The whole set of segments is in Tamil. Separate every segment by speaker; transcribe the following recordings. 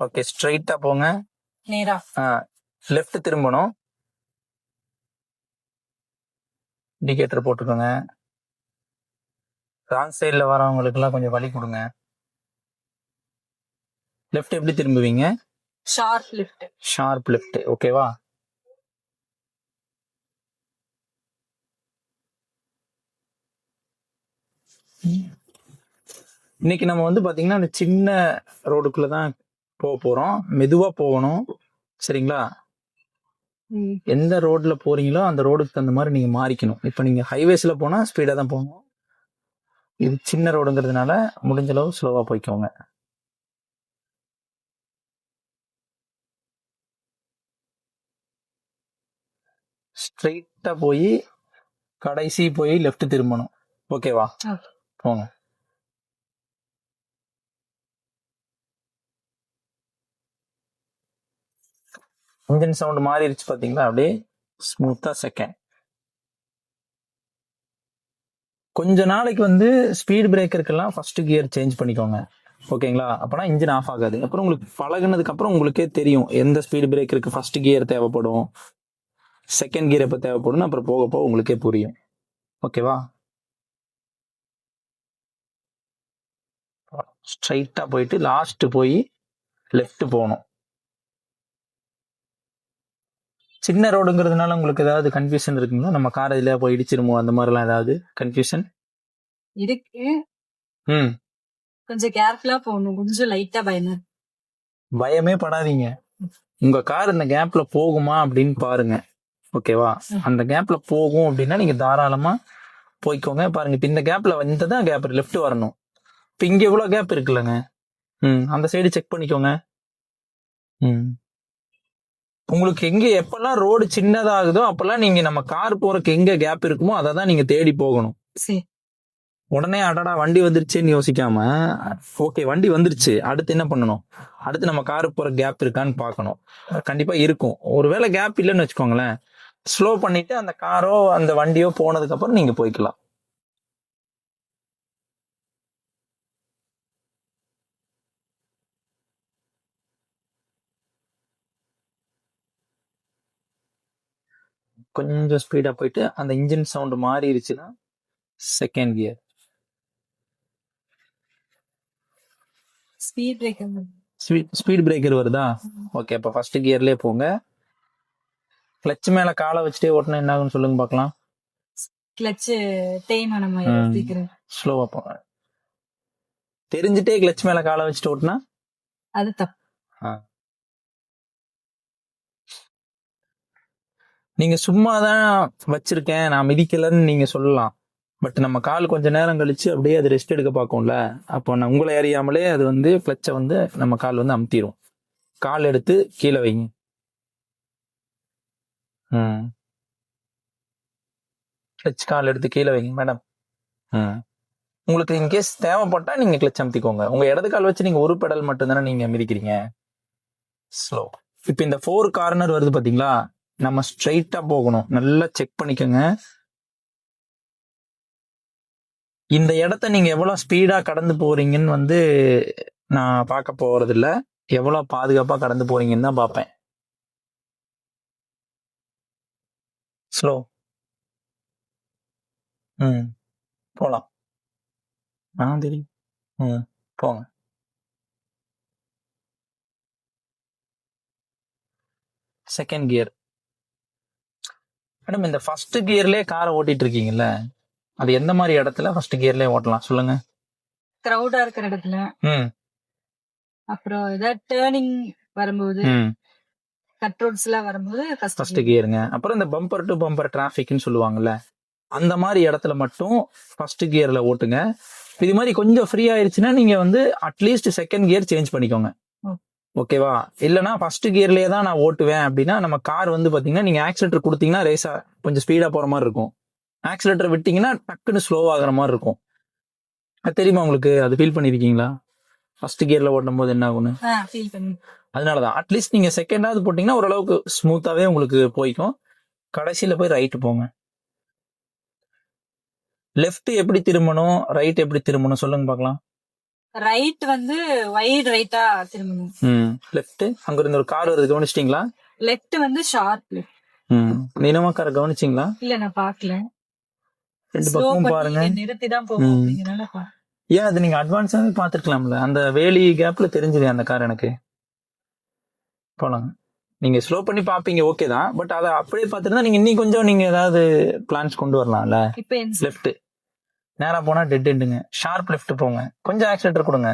Speaker 1: ஓகே, ஸ்ட்ரைட்டா போங்க.
Speaker 2: நேரா
Speaker 1: லெஃப்ட் திரும்பணும். இண்டிகேட்டர் போட்டுக்கோங்க. ராங் சைடுல வரவங்களுக்கு எல்லாம் கொஞ்சம் வழி கொடுங்க. லெஃப்ட் எப்படி திரும்புவீங்க?
Speaker 2: Sharp left.
Speaker 1: Sharp left. ஓகேவா? இன்னைக்கு நம்ம வந்து பாத்தீங்கன்னா அந்த சின்ன ரோடுக்குள்ளதான் போக போறோம். மெதுவா போகணும், சரிங்களா? எந்த ரோட்ல போறீங்களோ அந்த ரோடுக்கு தகுந்த மாதிரி நீங்க மாறிக்கணும். இப்ப நீங்க ஹைவேஸ்ல போனா ஸ்பீடா தான் போகணும். இது சின்ன ரோடுங்கிறதுனால முடிஞ்ச அளவு ஸ்லோவா போய்க்கோங்க. ஸ்ட்ரெயிட்டா போய் கடைசி போய் லெஃப்ட் திரும்பணும். ஓகேவா? போங்க. இன்ஜின் சவுண்ட் மாறிடுச்சு பாத்தீங்களா? அப்படியே ஸ்மூத்தா செகண்ட். கொஞ்ச நாளைக்கு வந்து ஸ்பீட் பிரேக்கருக்கெல்லாம் ஃபர்ஸ்ட் கியர் சேஞ்ச் பண்ணிக்கோங்க. ஓகேங்களா? அப்பனா இன்ஜின் ஆஃப் ஆகாது. அப்புறம் உங்களுக்கு பழகுனதுக்கு அப்புறம் உங்களுக்கே தெரியும் எந்த ஸ்பீட் பிரேக்கருக்கு ஃபர்ஸ்ட் கியர் தேவைப்படும், செகண்ட் கியர் எப்ப தேவைப்படும். அப்புறம் போக போக உங்களுக்கே புரியும். ஓகேவா? ஸ்ட்ரைட்டா போயிட்டு லாஸ்ட் போய் லெஃப்ட் போகணும். சின்ன ரோடுங்கிறதுனால உங்களுக்கு ஏதாவது கன்ஃபியூஷன் இருக்குங்களா? நம்ம கார் இதுல போய் இடிச்சிருமோ அந்த மாதிரிலாம் ஏதாவது கன்ஃபியூஷன்
Speaker 2: இருக்கு? கொஞ்சம் கேர்ஃபுல்லா போகணும். கொஞ்சம் லைட்டா
Speaker 1: பயமே படாதீங்க. உங்க கார் இந்த கேப்ல போகுமா அப்படின்னு பாருங்க. ஓகேவா? அந்த கேப்ல போகும் அப்படின்னா நீங்க தாராளமா போய்க்கோங்க. பாருங்க, இப்ப இந்த கேப்ல வந்ததான் கேப் லெஃப்ட் வரணும். இப்ப இங்க எவ்வளவு கேப் இருக்குல்லங்க, அந்த சைடு செக் பண்ணிக்கோங்க. உங்களுக்கு எங்க எப்பெல்லாம் ரோடு சின்னதாகுதோ அப்பெல்லாம் நீங்க நம்ம கார் போறதுக்கு எங்க கேப் இருக்குமோ அதை தான் நீங்க தேடி போகணும். உடனே அடடா வண்டி வந்துருச்சுன்னு யோசிக்காம, ஓகே வண்டி வந்துருச்சு, அடுத்து என்ன பண்ணணும், அடுத்து நம்ம காரு போற கேப் இருக்கான்னு பார்க்கணும். கண்டிப்பா இருக்கும். ஒருவேளை கேப் இல்லைன்னு வச்சுக்கோங்களேன், ஸ்லோ பண்ணிட்டு அந்த காரோ அந்த வண்டியோ போனதுக்கு அப்புறம் நீங்க போய்க்கலாம். கொஞ்சம் ஸ்பீடா போயிட்டு அந்த இன்ஜின் சவுண்ட் மாறிடுச்சுன்னா செகண்ட் கியர். ஸ்பீட் பிரேக்கர் வருதா? ஓகே, அப்ப ஃபர்ஸ்ட் கியர்லயே போங்க. கிளட்ச் மேல காலை வச்சுட்டே ஓட்டினா என்ன ஆகும்னு சொல்லுங்க பார்க்கலாம்.
Speaker 2: கிளட்ச் தேய்மானம்
Speaker 1: ஸ்லோவா போங்க. தெரிஞ்சுட்டே கிளட்ச் மேல காலை வச்சுட்டு ஓட்டினா
Speaker 2: அது தப்பு.
Speaker 1: நீங்க சும்மாதான் வச்சிருக்கேன் நான் மிதிக்கலன்னு நீங்க சொல்லலாம். பட் நம்ம கால் கொஞ்ச நேரம் கழிச்சு அப்படியே அது ரெஸ்ட் எடுக்க பார்க்கும்ல, அப்போ நான் உங்களை அறியாமலே அது வந்து கிளட்சை வந்து நம்ம கால் வந்து அமுத்திரும். கால் எடுத்து கீழே வைங்க. கிளட்ச் கால் எடுத்து கீழே வைங்க மேடம். உங்களுக்கு இன்கேஸ் தேவைப்பட்டா நீங்க கிளட்ச் அமுத்திக்கோங்க. உங்க இடது கால் வச்சு நீங்க ஒரு பெடல் மட்டும் தானே நீங்க மிதிக்கிறீங்க. ஸ்லோ. இப்ப இந்த 4 கார்னர் வருது பாத்தீங்களா, நம்ம ஸ்ட்ரைட்டா போகணும். நல்லா செக் பண்ணிக்கோங்க. இந்த இடத்த நீங்க எவ்வளவு ஸ்பீடா கடந்து போறீங்கன்னு வந்து நான் பார்க்க போறது இல்ல, எவ்வளவு பாதுகாப்பா கடந்து போறீங்கன்னு தான் பார்ப்பேன். ஸ்லோ. போலாம். தெரியும். போங்க. Second gear. மேடம், இந்த ஃபர்ஸ்ட் கியர்லயே காரை ஓட்டிட்டு இருக்கீங்கல்ல, அது எந்த மாதிரி இடத்துல ஃபர்ஸ்ட் கியர்லயே ஓட்டலாம் சொல்லுங்க?
Speaker 2: கிரவுடா இருக்கிற இடத்துல, அப்புறம் ஏதாவது டேர்னிங் வரும்போது, கட் ரோட்ஸ்ல வரும்போது
Speaker 1: ஃபர்ஸ்ட் கியருங்க. அப்புறம் இந்த பம்பர் டு பம்பர் டிராஃபிக்னு சொல்லுவாங்கல்ல, அந்த மாதிரி இடத்துல மட்டும் ஃபர்ஸ்ட் கியர்ல ஓட்டுங்க. இது மாதிரி கொஞ்சம் ஃப்ரீ ஆயிடுச்சுன்னா நீங்க வந்து அட்லீஸ்ட் செகண்ட் கியர் சேஞ்ச் பண்ணிக்கோங்க. ஓகேவா? இல்லைன்னா ஃபர்ஸ்ட் கியர்லயே தான் நான் ஓட்டுவேன் அப்படின்னா நம்ம கார் வந்து பாத்தீங்கன்னா நீங்க ஆக்சிலேட்டர் கொடுத்தீங்கன்னா ரேஸா கொஞ்சம் ஸ்பீடா போற மாதிரி இருக்கும். ஆக்சிலேட்டர் விட்டீங்கன்னா டக்குன்னு ஸ்லோ ஆகுற மாதிரி இருக்கும். அது தெரியுமா உங்களுக்கு? அது ஃபீல் பண்ணிருக்கீங்களா? ஃபர்ஸ்ட் கியர்ல ஓட்டும் போது என்ன ஆகும்னு? அதனாலதான் அட்லீஸ்ட் நீங்க செகண்டாவது போட்டீங்கன்னா ஓரளவுக்கு ஸ்மூத்தாவே உங்களுக்கு போய்க்கும். கடைசியில போய் ரைட்டு போங்க. லெஃப்ட் எப்படி திரும்பணும், ரைட் எப்படி திரும்பணும் சொல்லுங்க பார்க்கலாம்.
Speaker 2: ரைட் வந்து வைட் ரைட்டா திரும்பணும்.
Speaker 1: லெஃப்ட் அங்க இருந்து ஒரு கார் வருது, கவனிச்சிட்டீங்களா?
Speaker 2: லெஃப்ட் வந்து ஷார்ப்.
Speaker 1: நீளமா காரை கவனிச்சிங்களா?
Speaker 2: இல்ல நான் பாக்கல.
Speaker 1: ரெண்டு
Speaker 2: ஸ்லோ
Speaker 1: பக்கமும்
Speaker 2: பண்ணி
Speaker 1: பாருங்க.
Speaker 2: நிறுத்தி தான் போகும் அப்படிங்கறனால
Speaker 1: ஏன் அது நீங்க அட்வான்ஸாவே பாத்துருக்கலாம்ல, அந்த வேலி கேப்ல தெரிஞ்சது அந்த கார் எனக்கு. போலாங்க, நீங்க ஸ்லோ பண்ணி பாப்பீங்க ஓகே தான், பட் அதை அப்படியே பார்த்துருந்தா நீங்க இன்னும் கொஞ்சம் நீங்க ஏதாவது பிளான்ஸ் கொண்டு வரலாம்ல.
Speaker 2: இப்ப
Speaker 1: லெஃப்ட் நேரா போனா டெட் எண்டுங்க, ஷார்ப் லெஃப்ட் போங்க, கொஞ்சம் ஆக்சிலேட்டர் கொடுங்க.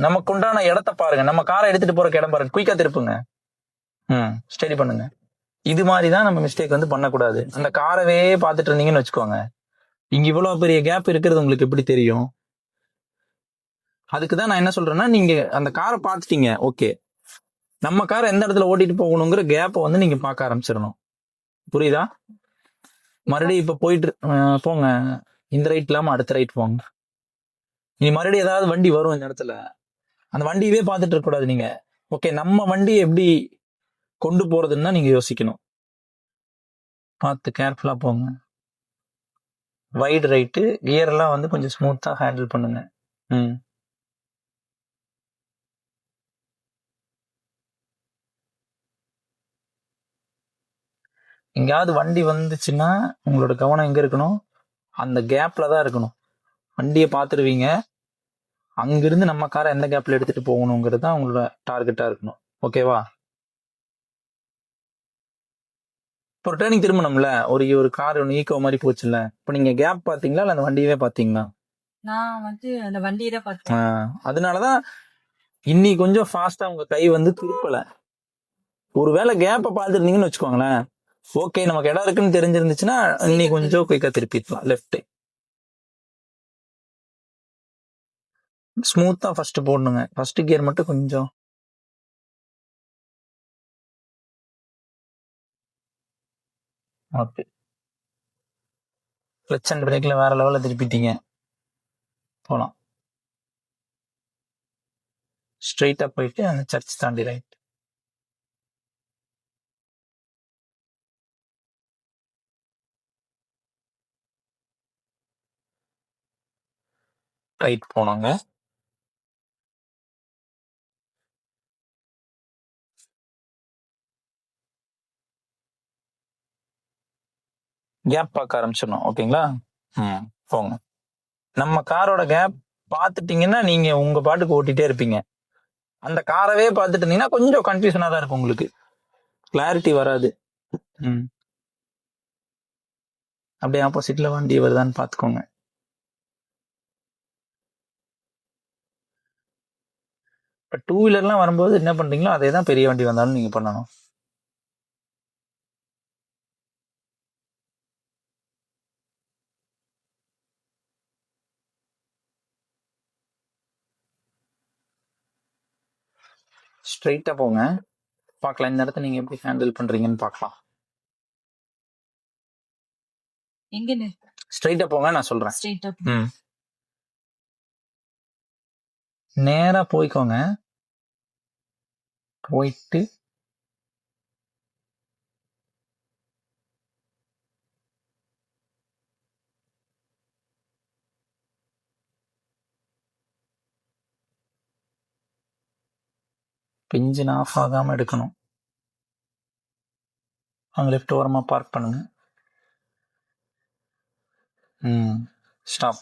Speaker 1: நமக்கு உண்டான இடத்த பாருங்க, நம்ம காரை எடுத்துட்டு போற இடம் பாருங்க, குயிக்கா திருப்புங்க. ஸ்டடி பண்ணுங்க. இது மாதிரிதான் நம்ம மிஸ்டேக் வந்து பண்ணக்கூடாது. அந்த காரவே பார்த்துட்டு இருந்தீங்கன்னு வச்சுக்கோங்க, இங்க இவ்வளவு பெரிய கேப் இருக்கிறது உங்களுக்கு எப்படி தெரியும்? அதுக்குதான் நான் என்ன சொல்றேன்னா, நீங்க அந்த காரை பார்த்துட்டீங்க ஓகே, நம்ம காரை எந்த இடத்துல ஓட்டிட்டு போகணுங்கிற கேப்பை வந்து நீங்க பார்க்க ஆரம்பிச்சிடணும். புரியுதா? மறுபடியும் இப்ப போயிட்டு போங்க, இந்த ரைட் இல்லாம அடுத்த ரைட் போங்க. நீ மறுபடியும் ஏதாவது வண்டி வரும் இந்த இடத்துல, அந்த வண்டியவே பார்த்துட்டு இருக்க கூடாது நீங்க. ஓகே, நம்ம வண்டியை எப்படி கொண்டு போறதுன்னா நீங்க யோசிக்கணும். பார்த்து கேர்ஃபுல்லா போங்க. வைடு ரைட்டு, கியர் எல்லாம் வந்து கொஞ்சம் ஸ்மூத்தா ஹேண்டில் பண்ணுங்க. எங்கேயாவது வண்டி வந்துச்சுன்னா உங்களோட கவனம் எங்க இருக்கணும்? அந்த கேப்ல தான் இருக்கணும். வண்டியை பார்த்துருவீங்க, அங்கிருந்து நம்ம காரை எந்த கேப்ல எடுத்துட்டு போகணுங்கிறது தான் உங்களோட டார்கெட்டா இருக்கணும். ஓகேவா? இப்போ ஒரு டேர்னிங் திரும்பணும்ல, ஒரு கார் ஒன்று ஈக்கோ மாதிரி போச்சுல்ல, இப்போ நீங்க கேப் பாத்தீங்களா இல்ல அந்த வண்டியவே பாத்தீங்களா?
Speaker 2: நான் வந்து அந்த வண்டியை தான் பார்த்தேன்.
Speaker 1: அதனாலதான் இன்னி கொஞ்சம் ஃபாஸ்டா உங்க கை வந்து திருப்பல. ஒருவேளை கேப்பை பார்த்துருந்தீங்கன்னு வச்சுக்கோங்களேன், ஓகே நமக்கு இடம் இருக்குன்னு தெரிஞ்சிருந்துச்சுன்னா இன்னி கொஞ்சம் குயிக்கா திருப்பிடலாம். லெஃப்ட் ஸ்மூத்தா ஃபர்ஸ்ட் போடணுங்க, ஃபர்ஸ்ட் கியர் மட்டும் கொஞ்சம். ஓகே, கிளட்ச் அண்ட் பிரேக்ல வேற லெவல்ல திருப்பிட்டீங்க. போலாம், ஸ்ட்ரெயிட்டா போயிட்டு அந்த சர்ச் தாண்டி ரைட். ரைட் போனோங்க. கேப் பார்க்க ஆரம்பிச்சிடணும். ஓகேங்களா? போங்க. நம்ம காரோட கேப் பார்த்துட்டீங்கன்னா நீங்க உங்க பாட்டுக்கு ஓட்டிட்டே இருப்பீங்க. அந்த காரவே பார்த்துட்டு இருந்தீங்கன்னா கொஞ்சம் கன்ஃபியூஷனா தான் இருக்கும், உங்களுக்கு கிளாரிட்டி வராது. அப்படியே ஆப்போசிட்ல வண்டி வருதான்னு பாத்துக்கோங்க. இப்ப டூ வீலர்லாம் வரும்போது என்ன பண்றீங்களோ அதே தான் பெரிய வண்டி வந்தாலும் நீங்க பண்ணணும். ஸ்ட்ரெயிட்டா போங்க, பார்க்கலாம் இந்த இடத்த நீங்க எப்படி ஹேண்டில் பண்றீங்கன்னு பார்க்கலாம்.
Speaker 2: எங்க
Speaker 1: ஸ்ட்ரெயிட்டா போங்க, நான் சொல்றேன்.
Speaker 2: ஸ்ட்ரெயிட்டா
Speaker 1: நேரா போய்க்கோங்க, போயிட்டு இன்ஜின் ஆஃப் ஆகாம எடுக்கணும். அங்க லெஃப்ட் ஓரமா பார்க் பண்ணுங்க. ஸ்டாப்.